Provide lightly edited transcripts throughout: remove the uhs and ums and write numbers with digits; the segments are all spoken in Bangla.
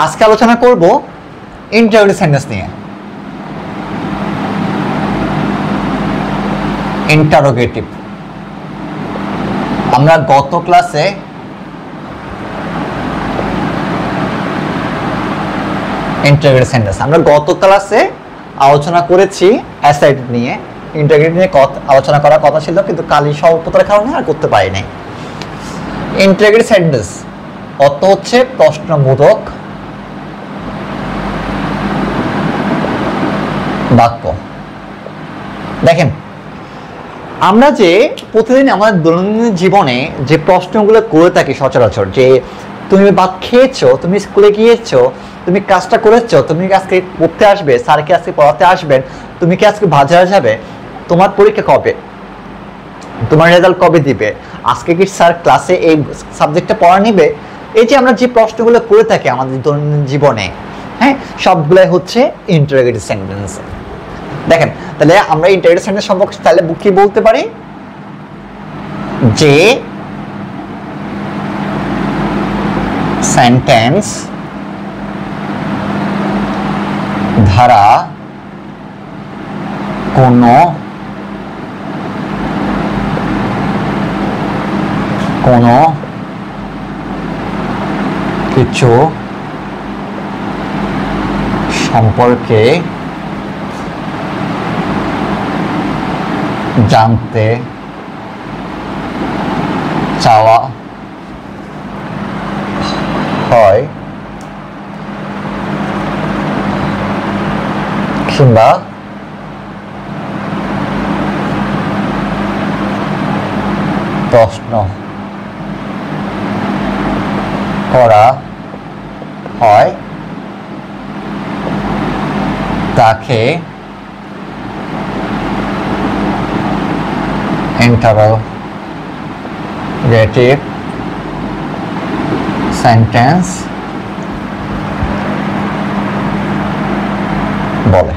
আজকে আলোচনা করব ইন্টারোগেটিভ সেন্টেন্স নিয়ে। ইন্টারোগেটিভ আমরা গত ক্লাসে আলোচনা করেছি অ্যাসাইড নিয়ে। ইন্টারোগেটিভ নিয়ে আলোচনা করার কথা ছিল, কিন্তু কালি স্বল্পতার কারণে আর করতে পারি নাই। ইন্টারোগেটিভ সেন্টেন্স অর্থ হচ্ছে প্রশ্নবোধক বাক্য। দেখেন, আমরা যে প্রতিদিন আমাদের দৈনন্দিন জীবনে যে প্রশ্নগুলো করে থাকি সচরাচর, যে তুমি ভাত খেয়েছো, তুমি স্কুলে গিয়েছো, তুমি কাজটা করেছো, তুমি আজকে পড়তে আসবে, স্যারকে আজকে পড়াতে আসবেন, তুমি কি আজকে বাজারে যাবে, তোমার পরীক্ষা কবে, তোমার রেজাল্ট কবে দিবে, আজকে কি স্যার ক্লাসে এই সাবজেক্টটা পড়া নিবে। এই যে আমরা যে প্রশ্নগুলো করে থাকি আমাদের দৈনন্দিন জীবনে, হ্যাঁ, সবগুলাই হচ্ছে ইন্টারোগেটিভ সেন্টেন্স। দেখেন, তাহলে আমরা ইন্টারোগেটিভ সেন্টেন্স সম্পর্কে তাহলে কি বলতে পারি, যে সেন্টেন্স ধারা কোনো কিছু সম্পর্কে জানতে চাওয়া হয় কিংবা প্রশ্ন করা হয় তাকে ইন্টারোগেটিভ সেন্টেন্স বলে।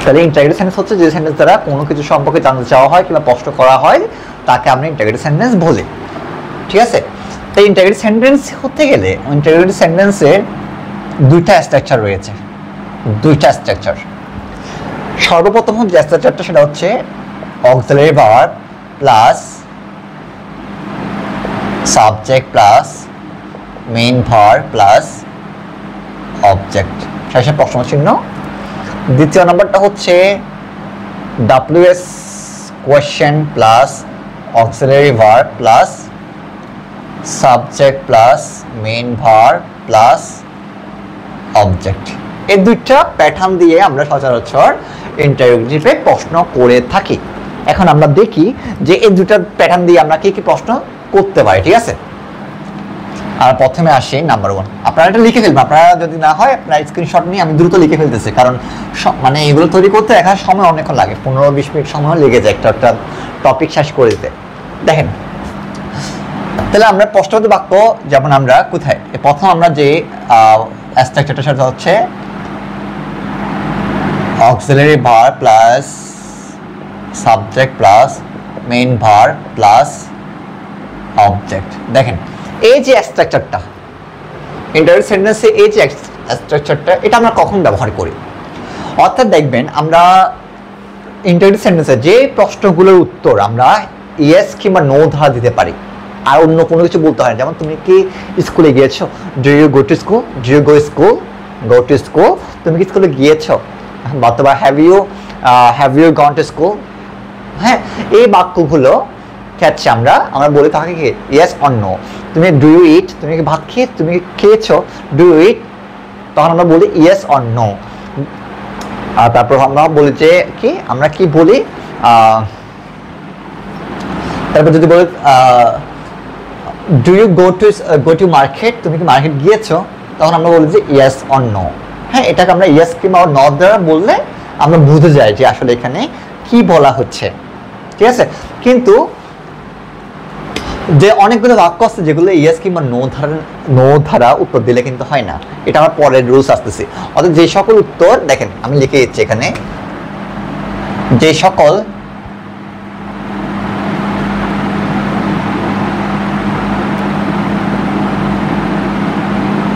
তাহলে ইন্টারোগেটিভ সেন্টেন্স হচ্ছে যে সেন্টেন্স দ্বারা কোনো কিছু সম্পর্কে জানতে চাওয়া হয় কিংবা প্রশ্ন করা হয়, তাকে আমরা ইন্টারোগেটিভ সেন্টেন্স বলি। ঠিক আছে? তো ইন্টারোগেটিভ সেন্টেন্স হতে গেলে ইন্টারোগেটিভ সেন্টেন্সের দুইটা স্ট্রাকচার রয়েছে। সর্বপ্রথম যে স্ট্রাকচারটা, সেটা হচ্ছে auxiliary verb plus subject plus main verb plus object, শেষে প্রশ্ন চিহ্ন। দ্বিতীয় নম্বরটা হচ্ছে WS question plus auxiliary verb plus subject plus main verb plus object. এই দুইটা প্যাটার্ন দিয়ে আমরা সচরাচর ইন্টারোগেটিভে প্রশ্ন করে থাকি। এখন আমরা দেখি যে এই দুইটা প্যাটার্ন দিয়ে আমরা কি কি প্রশ্ন করতে পারি। ঠিক আছে? আর প্রথমে আসি নাম্বার 1। আপনারা এটা লিখে ফেলবেন, আপনারা যদি না হয় আপনারা স্ক্রিনশট নিয়ে, আমি দ্রুত লিখে ফেলতেছি, কারণ মানে এগুলো তৈরি করতে একটা সময় অনেকক্ষণ লাগে, 15-20 মিনিট সময় লেগে যায় একটা টপিক শেষ করে দিতে। দেখেন, তাহলে আমরা প্রশ্নবোধক বাক্য যেমন আমরা কোথায় প্রথম আমরা যে স্ট্রাকচারটা, সেটা হচ্ছে auxiliary verb plus subject plus main verb plus object. দেখেন, এই যে স্ট্রাকচারটা ইন্টারোগেটিভ সেন্টেন্সে, এই যে স্ট্রাকচারটা, এটা আমরা কখন ব্যবহার করি? অর্থাৎ দেখবেন, আমরা ইন্টারোগেটিভ সেন্টেন্সে যে প্রশ্নগুলোর উত্তর আমরা ইয়েস কিংবা নো ধারা দিতে পারি, আর অন্য কোনো কিছু বলতে হয় না। যেমন, তুমি কি স্কুলে গিয়েছো, do you go to school, do you go to school, তুমি কি স্কুলে গিয়েছো, অথবা have you gone to school. হ্যাঁ, এই বাক্যগুলো ক্ষেত্রে আমরা বলে থাকি কি ইয়েস অর নো। তুমি ডু ইউ ইট, তুমি কি ভাত তুমি খেয়েছো, ডু ইউ ইট, তখন আমরা বলি ইয়েস অর নো। আর তারপর আমরা বলি যে কি, আমরা কি বলি, তারপর যদি বলি do you go to market, তুমি কি মার্কেট গিয়েছো, তখন আমরা বলি যে ইয়েস অর নো। হ্যাঁ, এটাকে আমরা ইয়েস কিংবা নো দ্বারা বললে আমরা বুঝে যাই যে আসলে এখানে কি বলা হচ্ছে। ঠিক আছে? কিন্তু যে অনেকগুলো বাক্য আছে যেগুলো ইয়েস কিংবা নো ধারা উত্তর দিলে কিন্তু হয় না, এটা আমার পরের রুলস আসতেছে। অর্থাৎ যে সকল উত্তর, দেখেন আমি লিখে দিচ্ছি এখানে, যে সকল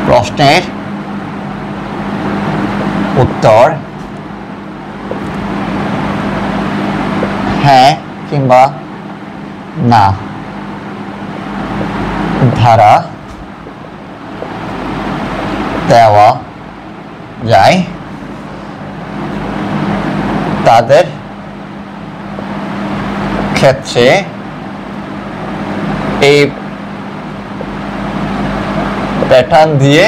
প্রশ্নের উত্তর হ্যাঁ কিংবা না ধারা দেওয়া যায় তাদের ক্ষেত্রে এই প্যাটার্ন দিয়ে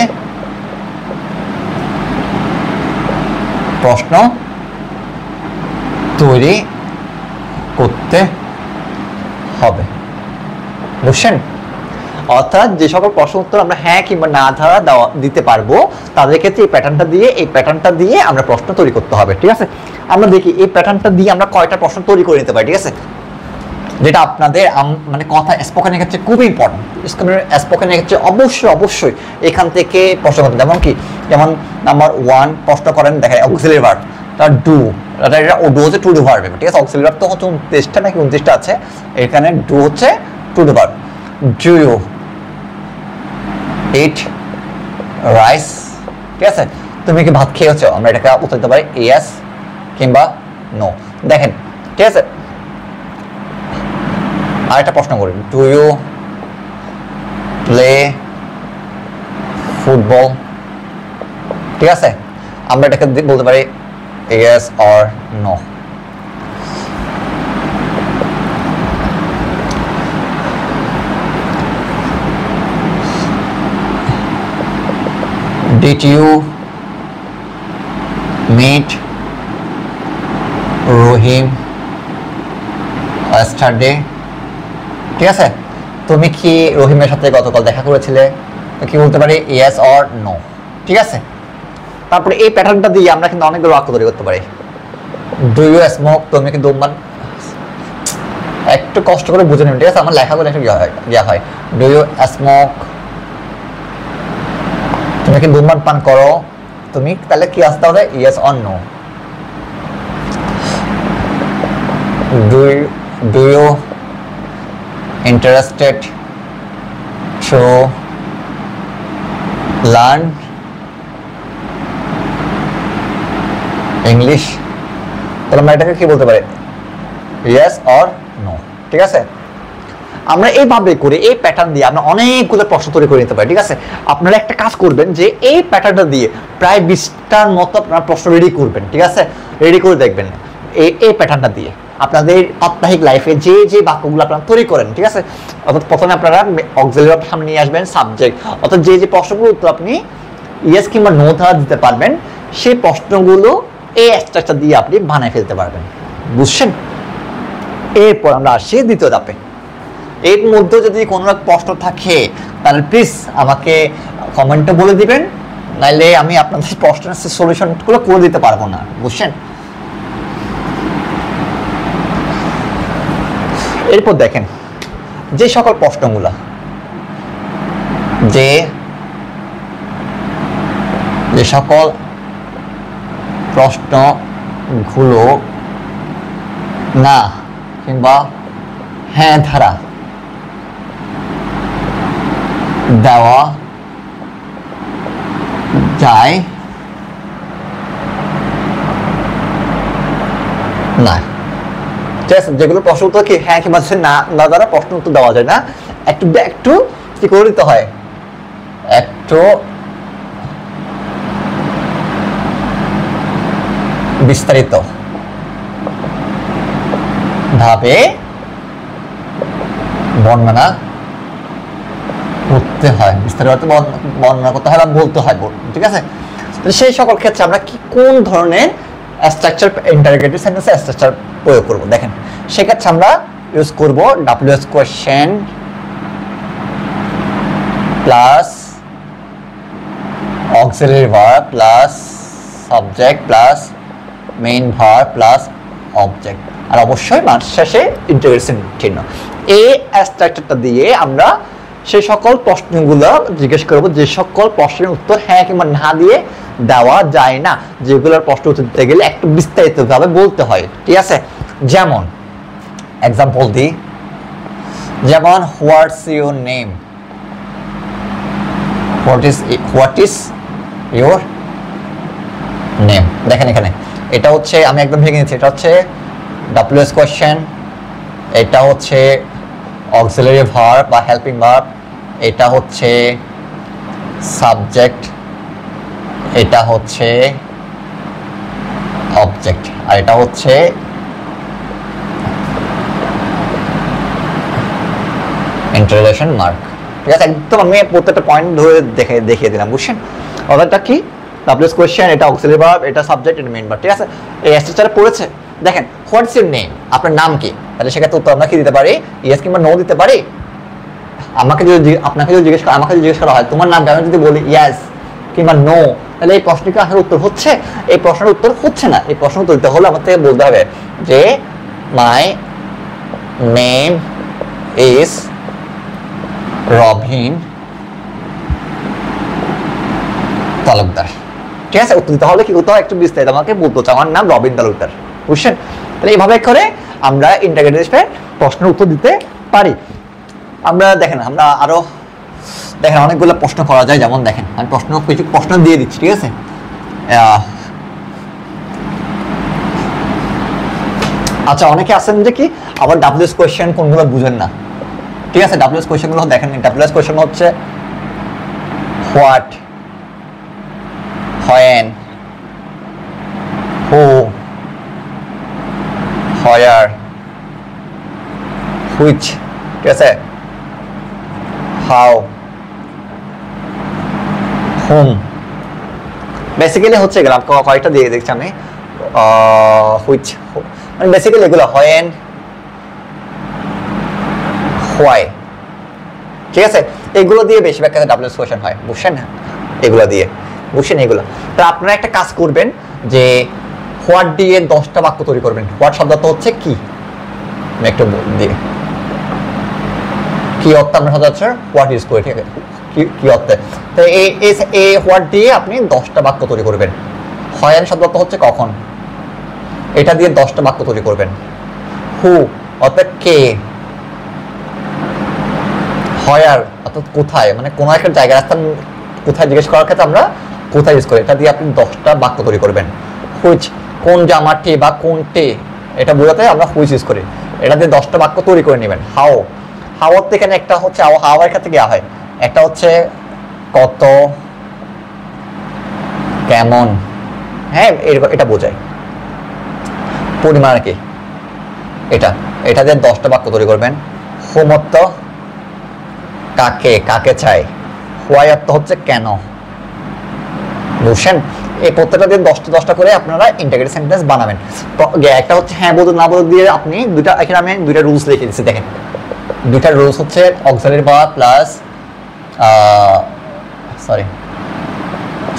প্রশ্ন তৈরি করতে হবে। বুঝছেন? অর্থাৎ যে সকল প্রশ্ন উত্তর আমরা হ্যাঁ কিংবা না ধারা দিতে পারবো তাদের ক্ষেত্রে এই প্যাটার্নটা দিয়ে আমরা প্রশ্ন তৈরি করতে হবে। ঠিক আছে, আমরা দেখি এই প্যাটার্নটা দিয়ে আমরা কয়টা প্রশ্ন তৈরি করে নিতে পারি। ঠিক আছে, যেটা আপনাদের মানে কথা স্পোকেনের ক্ষেত্রে খুবই ইম্পর্টেন্ট। স্পোকেনের ক্ষেত্রে অবশ্যই এখান থেকে প্রশ্ন করতে, যেমন নাম্বার 1 প্রশ্ন করেন, দেখেন অক্সিলারি ভার্ব, তার ডু, এটা ডু হচ্ছে টু ডু ভার্ব। ঠিক আছে, অক্সিলারি ভার্ব তো হচ্ছে 29টা নাকি 29টা আছে, এখানে ডু হচ্ছে to do verb. Do you eat rice? ঠিক আছে, তুমি কি ভাত খেয়েছো? আমরা এটাকে উত্তর দিতে পারি ইয়েস কিংবা নো। দেখেন, ঠিক আছে, আরেকটা প্রশ্ন করি, ডু ইউ প্লে ফুটবল? ঠিক আছে, আমরা এটাকে বলতে পারি yes or no. Did you meet Rohim yesterday? ঠিক আছে, তুমি কি রহিমের সাথে গতকাল দেখা করেছিলে? কি বলতে পারি ইয়েস অর নো। ঠিক আছে, তারপরে এই প্যাটার্নটা দিয়ে আমরা কিন্তু অনেকগুলো বাক্য তৈরি করতে পারি। Do you smoke? তুমি কি ধূমপান? একটু কষ্ট করে বুঝে নেবেন। ঠিক আছে, আমার লেখাগুলো একটু ইয়া হয়। Do you smoke? তুমি কি ধূমপান পান করো? তুমি তাহলে কি আসতে হবে yes or no. Do you interested to learn English? তাহলে আমরা এটাকে কি বলতে পারি yes or no। ঠিক আছে, আমরা এইভাবে করে এই প্যাটার্ন দিয়ে আমরা অনেকগুলো প্রশ্ন তৈরি করে নিতে পারি। ঠিক আছে, আপনারা একটা কাজ করবেন যে এই প্যাটার্নটা দিয়ে প্রায় 20টার মতো আপনারা প্রশ্ন রেডি করবেন। ঠিক আছে, রেডি করে দেখবেন এই প্যাটার্নটা দিয়ে আপনাদের সাপ্তাহিক লাইফে যে বাক্যগুলো আপনারা তৈরি করেন। ঠিক আছে, অর্থাৎ প্রথমে আপনারা অক্সিলারি ভার্ব সামনে নিয়ে আসবেন, সাবজেক্ট, অর্থাৎ যে প্রশ্নগুলো উত্তর আপনি ইয়েস কিংবা নো দ্বারা দিতে পারবেন সেই প্রশ্নগুলো এই স্ট্রাকচার দিয়ে আপনি বানায় ফেলতে পারবেন। বুঝছেন? এরপর আমরা আসছি দ্বিতীয় ধাপে। এর মধ্যে যদি কোনো প্রশ্ন থাকে তাহলে প্লিজ আমাকে কমেন্টে বলে দিবেন, নাইলে আমি আপনাদের প্রশ্নের সলিউশনগুলো করে দিতে পারবো না। বুঝছেন? এরপর দেখেন যে সকল প্রশ্নগুলো না কিংবা হ্যাঁ ধারা দেওয়া যায় না। ঠিক আছে, যেগুলো প্রশ্ন উত্তর কি হ্যাঁ কিংবা না দ্বারা প্রশ্ন উত্তর দেওয়া যায় না, একটু কি করে দিতে হয়, একটু বিস্তারিত ভাবে বর্ণনা করতে হয়, বিস্তারিত বর্ণনা করতে হয় বা বলতে হয়। ঠিক আছে, সেই সকল ক্ষেত্রে আমরা কোন ধরনের স্ট্রাকচার, ইন্টারোগেটিভ সেন্টেন্সে স্ট্রাকচার প্রয়োগ করব দেখেন। সেক্ষেত্রে আমরা ইউজ করব WH question plus auxiliary verb plus subject plus main verb plus object, আর অবশ্যই মাঝ শেষে ইন্টারোগেশন চিহ্ন। এই স্ট্রাকচারটা দিয়ে আমরা সেই সকল প্রশ্নগুলো জিজ্ঞেস করব যে সকল প্রশ্নের উত্তর হ্যাঁ কিংবা না দিয়ে দেওয়া যায় না, যেগুলোর প্রশ্ন উত্তর দিতে গেলে একটু বিস্তারিতভাবে বলতে হয়। ঠিক আছে, যেমন এক্সাম্পল দিই, যেমন what's your name? What is your name. দেখেন এখানে এটা হচ্ছে আমি একদম ভেঙে নিচ্ছি, এটা হচ্ছে ডাব্লিউএস কোয়েশ্চেন, এটা হচ্ছে অক্সিলারি ভার্ব বা হেল্পিং ভার্ব, এটা হচ্ছে সাবজেক্ট, এটা হচ্ছে অবজেক্ট, আর এটা হচ্ছে ইন্টারোগেশন মার্ক। ঠিক আছে, একদম আমি প্রত্যেকটা পয়েন্ট ধরে দেখিয়ে দিলাম, বুঝছেন? অর্থাৎটা কি, ডাব্লিউএস কোয়েশ্চেন, এটা অক্সিলারি ভার্ব, এটা সাবজেক্ট, এটা মেইন ভার্ব। ঠিক আছে, এই স্ট্রাকচারে পড়েছে। দেখেন হোয়াটস ইউর নেম, আপনার নাম কি? তাহলে সেক্ষেত্রে উত্তর আমরা কি দিতে পারি? ইয়েস কিংবা নো দিতে পারি। আমাকে যদি আমাকে যদি জিজ্ঞেস করা হয় তোমার নাম কি, আমি যদি বলি ইয়েস কিংবা নো, তাহলে এই প্রশ্নটি আসলে উত্তর হচ্ছে? এই প্রশ্নের উত্তর হচ্ছে না। এই প্রশ্নের উত্তর দিতে হলে আমার থেকে বলতে হবে যে my name is Robin Talukdar. ঠিক আছে, উত্তর দিতে হলে কি করতে হয়, একটু বিস্তারিত আমাকে বলতে হচ্ছে আমার নাম রবিন তালুকদার, বুঝছেন? তাহলে এইভাবে করে আমরা ইন্টারোগেটিভ প্রশ্নের উত্তর দিতে পারি। আমরা দেখেন আমরা আরো দেখেন অনেকগুলো প্রশ্ন করা যায়, যেমন দেখেন আমি কিছু প্রশ্ন দিয়ে দিচ্ছি। ঠিক আছে, আচ্ছা অনেকে আছেন যে কি আবার ডাব্লিউএস কোয়েশ্চেন কোনগুলো বুঝেন না। ঠিক আছে, ডাব্লিউএস কোয়েশ্চেনগুলো দেখেন। ডাব্লিউএস কোয়েশ্চেন হচ্ছে what, when, who, where, which, ঠিক আছে, হাউ, হুম। বেসিক্যালি হচ্ছে এগুলো কয়েকটা দিয়ে দেখছি আমি, হুইচ, মানে বেসিক্যালি এগুলো হোয়েন, হোয়াই। ঠিক আছে, এগুলো দিয়ে বেশিরভাগ ক্ষেত্রে ডাব্লিউএস কোয়েশ্চেন হয়, বুঝছেন? এগুলো দিয়ে বুঝছেন এগুলো। তো আপনারা একটা কাজ করবেন যে হোয়াট দিয়ে 10টা বাক্য তৈরি করবেন। হোয়াট শব্দটা হচ্ছে কি, আমি একটু দিয়ে কি অর্থ আমরা সাথে হচ্ছে হোয়াট ইউজ করি। ঠিক আছে, কি অর্থে? তো এই হোয়াট দিয়ে আপনি 10টা বাক্য তৈরি করবেন। হোয়েন শব্দটা হচ্ছে কখন, এটা দিয়ে 10টা বাক্য তৈরি করবেন। হু অর্থাৎ কে, হোয়ার অর্থাৎ কোথায়, মানে কোনো একটা জায়গায় রাস্তা কোথায় জিজ্ঞেস করার ক্ষেত্রে আমরা কোথায় ইউজ করি, এটা দিয়ে আপনি 10টা বাক্য তৈরি করবেন। হুইচ কোন জামাটি বা কোনটি, এটা বোঝাতে আমরা হুইচ ইউজ করি, এটা দিয়ে 10টা বাক্য তৈরি করে নেবেন। হাও, হাওয়ার তো এখানে একটা হচ্ছে হাওয়ার ক্ষেত্রে গিয়া হয়, একটা হচ্ছে কত, কেমন, হ্যাঁ এটা বোঝায়। পরিমাণ কি, এটা দিয়ে 10টা বাক্য তৈরি করবেন। হোম অর্থ কাকে, কাকে চাই। হোয়াই অর্থ হচ্ছে কেন, বুঝছেন? এই প্রত্যেকটা দিয়ে 10টা করে আপনারা ইন্টিগ্রেটেড সেন্টেন্স বানাবেন। তো একটা হচ্ছে হ্যাঁ বলতে না বলতে দিয়ে আপনি দুইটা, এখানে আমি দুইটা রুলস লিখে দিচ্ছি। দেখেন দুইটা রুলস হচ্ছে auxiliary verb plus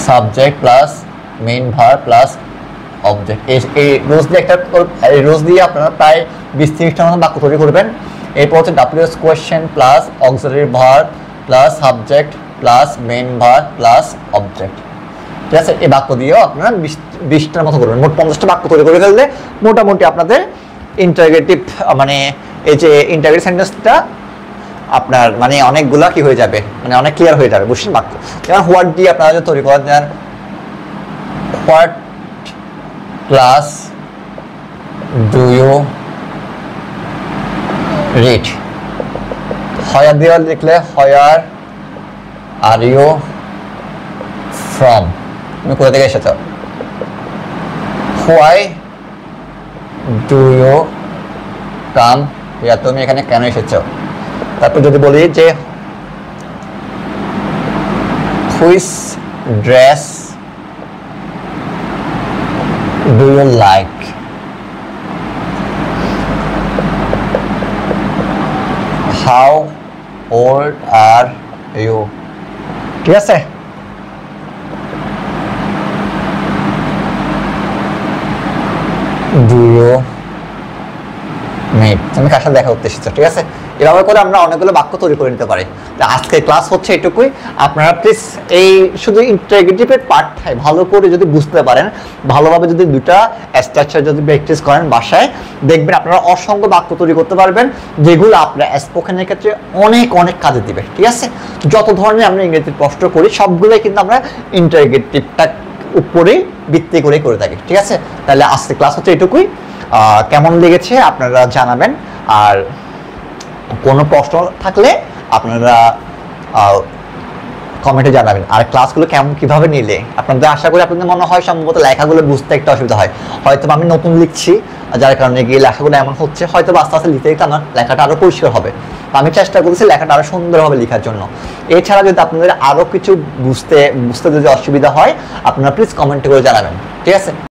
subject plus main verb plus object. এই রুলস দিয়ে রুলস দিয়ে আপনারা প্রায় 20-30টার মতো বাক্য তৈরি করবেন। এরপর হচ্ছে ডাব্লিউএস question plus auxiliary verb plus subject plus main verb plus object. ঠিক আছে, এই বাক্য দিয়েও আপনারা 20টার মতো করবেন। মোট 50টা বাক্য তৈরি করে ফেললে মোটামুটি আপনাদের ইন্টারোগেটিভ মানে এই যে ইন্টারোগেটিভ সেন্টেন্সটা আপনার মানে অনেকগুলা কি হয়ে যাবে, মানে অনেক ক্লিয়ার হয়ে যাবে, বুঝছেন? বাক্য যেমন হোয়াট দিয়ে আপনারা যদি তৈরি করেন, যেমন what class do you read. Where দিয়ে লিখলে হোয়ার আর ইউ ফ্রম, তুমি কোথা থেকে এসেছ। হোয়াই ডু ইউ কাম, তুমি এখানে কেন এসেছো। তারপর যদি বলি যে which dress do you like, how old are you. ঠিক আছে, ডু ইউ মিট, তুমি কার সাথে দেখা করতে এসেছো। ঠিক আছে, এভাবে করে আমরা অনেকগুলো বাক্য তৈরি করে নিতে পারি। তো আজকের ক্লাস হচ্ছে এটুকুই। আপনারা প্লিজ এই শুধু ইন্টারোগেটিভের পার্টটাই ভালো করে যদি বুঝতে পারেন, ভালোভাবে যদি দুটা স্ট্রাকচার যদি প্র্যাকটিস করেন বাসায়, দেখবেন আপনারা অসংখ্য বাক্য তৈরি করতে পারবেন, যেগুলো আপনার স্পোকেনের ক্ষেত্রে অনেক অনেক কাজে দিবে। ঠিক আছে, যত ধরনের আমরা ইংরেজির প্রশ্ন করি সবগুলোই কিন্তু আমরা ইন্টারোগেটিভটা উপরে ভিত্তি করে থাকি। ঠিক আছে, তাহলে আজকে ক্লাস হচ্ছে এটুকুই। কেমন লেগেছে আপনারা জানাবেন, আর কোনো প্রশ্ন থাকলে আপনারা কমেন্টে জানাবেন। আর ক্লাসগুলো কিভাবে নিলে আপনাদের, আশা করি আপনাদের মনে হয় সম্ভবত লেখাগুলো বুঝতে একটা অসুবিধা হয়, হয়তো আমি নতুন লিখছি যার কারণে গিয়ে লেখাগুলো এমন হচ্ছে, হয়তো আস্তে আস্তে লিখতে লিখতে আমার লেখাটা আরও পরিষ্কার হবে। আমি চেষ্টা করছি লেখাটা আরও সুন্দরভাবে লেখার জন্য। এছাড়া যদি আপনাদের আরও কিছু বুঝতে যদি অসুবিধা হয়, আপনারা প্লিজ কমেন্টে করে জানাবেন। ঠিক আছে।